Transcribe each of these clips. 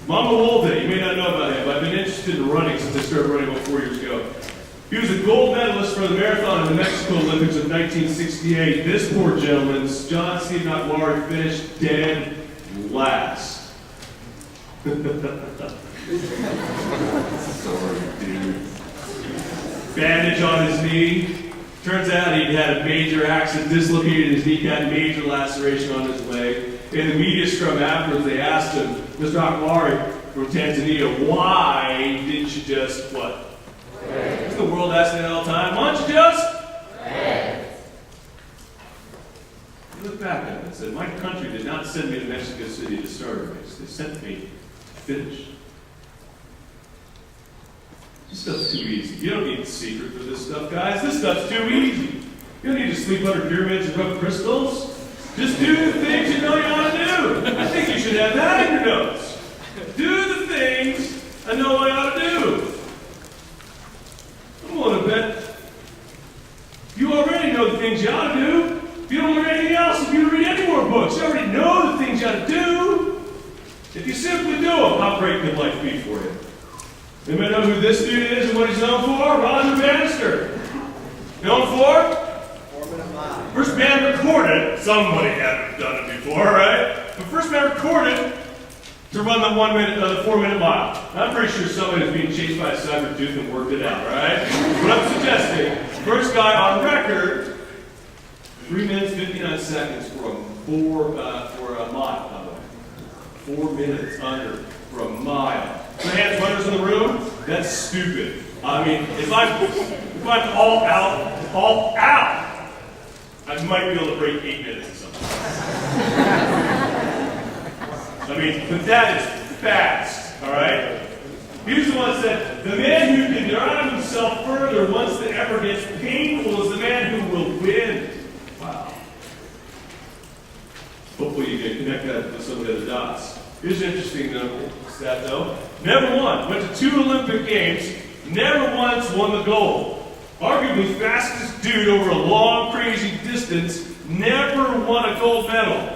Mama Wolde, you may not know about him, but I've been interested in running since I started running about 4 years ago. He was a gold medalist for the marathon in the Mexico Olympics of 1968. This poor gentleman, John Stephen Aguilar, finished dead last. Sorry, dude. Bandage on his knee. Turns out he'd had a major accident, dislocated his kneecap, major laceration on his leg. In the media scrum afterwards, they asked him, Mr. Aguilar from Tanzania, why didn't you just, what? The world asks me that all the time. Why don't you just? He looked back at it and said, my country did not send me to Mexico City to start a race. They sent me to finish. This stuff's too easy. You don't need the secret for this stuff, guys. This stuff's too easy. You don't need to sleep under pyramids and rub crystals. Just do the things you know you want to do. I think you should have that in your notes. Do the things I know I ought to do. I'm willing to bet you already know the things you ought to do. If you don't learn anything else, if you don't read any more books, you already know the things you ought to do. If you simply do them, how great could life be for you? Anybody know who this dude is and what he's known for? Roger Bannister. Known for? 4 minute mile. First man recorded, somebody hadn't done it before, right? But first man recorded to run the 4 minute mile. I'm pretty sure somebody was being chased by a saber tooth and worked it out, right? But I'm suggesting, first guy on record, 3 minutes, 59 seconds for a mile, by the way. 4 minutes under for a mile. So hands runners in the room, that's stupid. I mean, if I'm all out, I might be able to break 8 minutes or something. I mean, but that is fast, all right? Here's the one that said, the man who can drive himself further once the effort gets painful is the man who will win. Wow. Hopefully you can connect that with some of the other dots. Here's an interesting stat though. Never won. Went to 2 Olympic Games, never once won the gold. Arguably fastest dude over a long, crazy distance, never won a gold medal.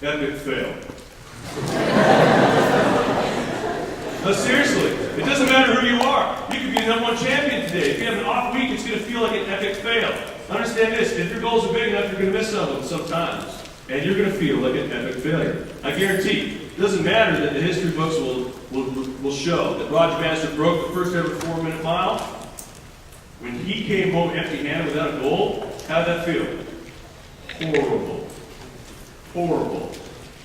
Epic fail. No, seriously, it doesn't matter who you are. You could be the #1 champion today. If you have an off week, it's going to feel like an epic fail. Understand this, if your goals are big enough, you're going to miss some of them sometimes. And you're going to feel like an epic failure. I guarantee. It doesn't matter that the history books will show that Roger Bannister broke the first ever 4 minute mile. When he came home empty-handed without a goal, how'd that feel? Horrible. Horrible.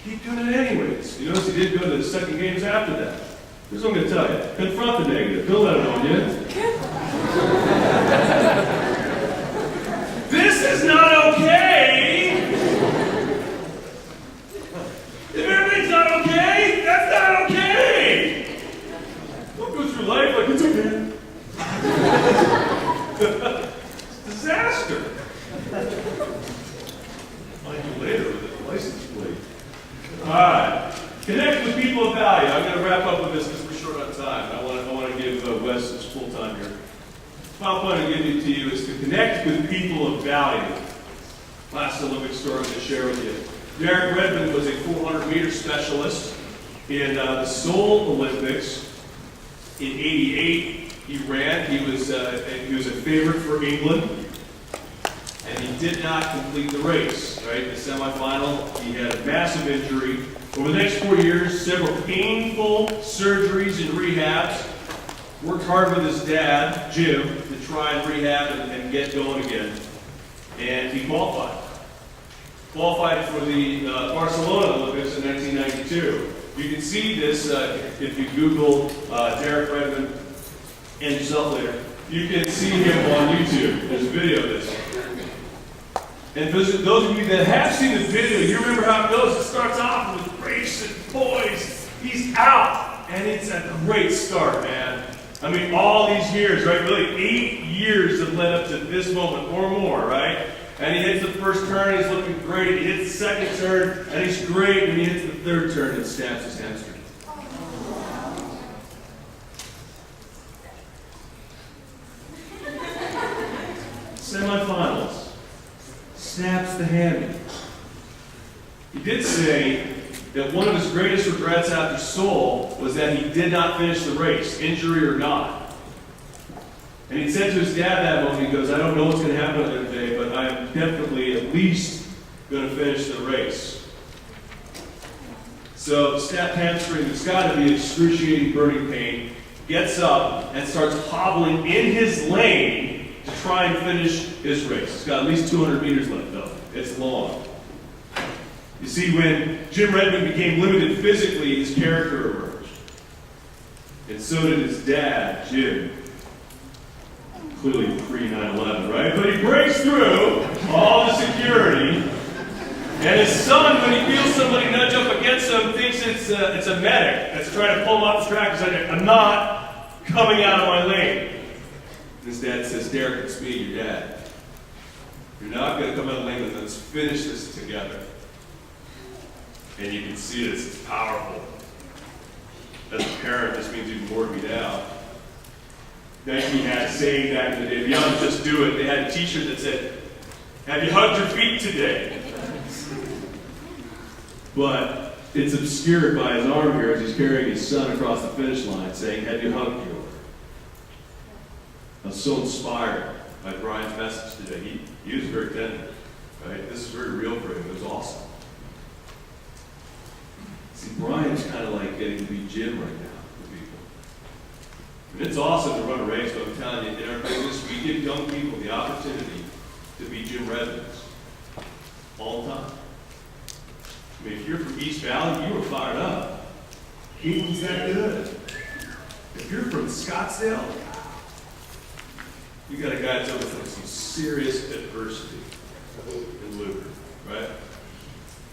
Keep doing it anyways. You notice he did go to the second games after that. Here's what I'm going to tell you. Confront the negative. Don't let it on you. This is not okay! If everything's not okay, that's not okay! Don't go through life like it's okay. Disaster! Find you later with a license plate. Alright. Connect with people of value. I'm going to wrap up with this because we're short on time. I want to give Wes his full time here. Final point I'm giving to you is to connect with people of value. Last Olympic story I'm going to share with you. Derek Redmond was a 400-meter specialist in the Seoul Olympics in '88. He ran. He was a favorite for England, and he did not complete the race. Right, the semifinal. He had a massive injury. Over the next 4 years, several painful surgeries and rehabs. Worked hard with his dad, Jim, to try and rehab and get going again. And he qualified. Qualified for the Barcelona Olympics in 1992. You can see this if you Google Derek Redmond and yourself later. You can see him on YouTube. There's a video of this. And for those of you that have seen the video, you remember how it goes. It starts off with race and poise. He's out. And it's a great start, man. I mean, all these years, right? Really, 8 years have led up to this moment or more, right? And he hits the first turn, he's looking great. He hits the second turn, and he's great. When he hits the third turn, and snaps his hamstring. Semifinals. Snaps the hammy. He did say that one of his greatest regrets after Seoul was that he did not finish the race, injury or not. And he said to his dad that moment, he goes, I don't know what's going to happen on that day, but I am definitely at least going to finish the race. So the snapped hamstring, there's got to be excruciating burning pain, gets up and starts hobbling in his lane to try and finish his race. It's got at least 200 meters left though. It's long. You see, when Jim Redmond became limited physically, his character emerged. And so did his dad, Jim. Clearly pre-9/11, right? But he breaks through all the security. And his son, when he feels somebody nudge up against him, thinks it's a medic that's trying to pull him off the track. He's like, I'm not coming out of my lane. And his dad says, Derek, it's me, your dad. You're not going to come out of the lane, let's finish this together. And you can see this, it's powerful. As a parent, this means even more to me now. Nike had a saying back in the day, beyond just do it, they had a t-shirt that said, have you hugged your feet today? But it's obscured by his arm here as he's carrying his son across the finish line saying, have you hugged your? I was so inspired by Brian's message today. He was very tender, right? This is very real for him. It was awesome. See, Brian is kind of like getting to be Jim right now for people. And it's awesome to run a race, but I'm telling you, in our business, we give young people the opportunity to be Jim Redmonds all the time. I mean, if you're from East Valley, you were fired up. Keaton's that good. If you're from Scottsdale, you got a guy that's overcome some serious adversity in Luger, right?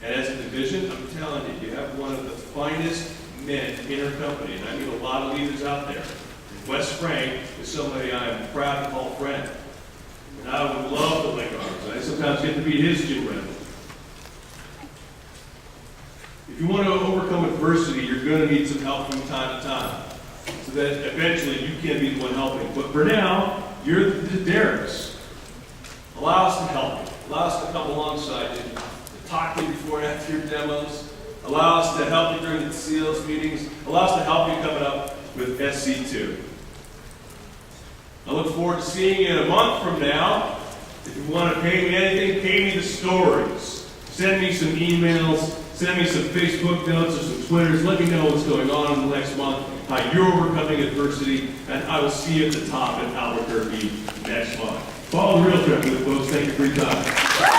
And as a division, I'm telling you, you have one of the finest men in our company, and I meet a lot of leaders out there. And Wes Frank is somebody I am proud to call friend. And I would love to link arms. I sometimes get to be his Jim Redmond. If you want to overcome adversity, you're going to need some help from time to time, so that eventually you can be the one helping. But for now, you're the Derricks. Allow us to help you. Allow us to come alongside you, to talk to you before and after your demos. Allow us to help you during the sales meetings. Allow us to help you coming up with SC2. I look forward to seeing you in a month from now. If you want to pay me anything, pay me the stories. Send me some emails. Send me some Facebook notes or some Twitters. Let me know what's going on in the next month, how you're overcoming adversity, and I will see you at the top in Albuquerque next month. Follow the real Trent Booth, folks. Thank you for your time.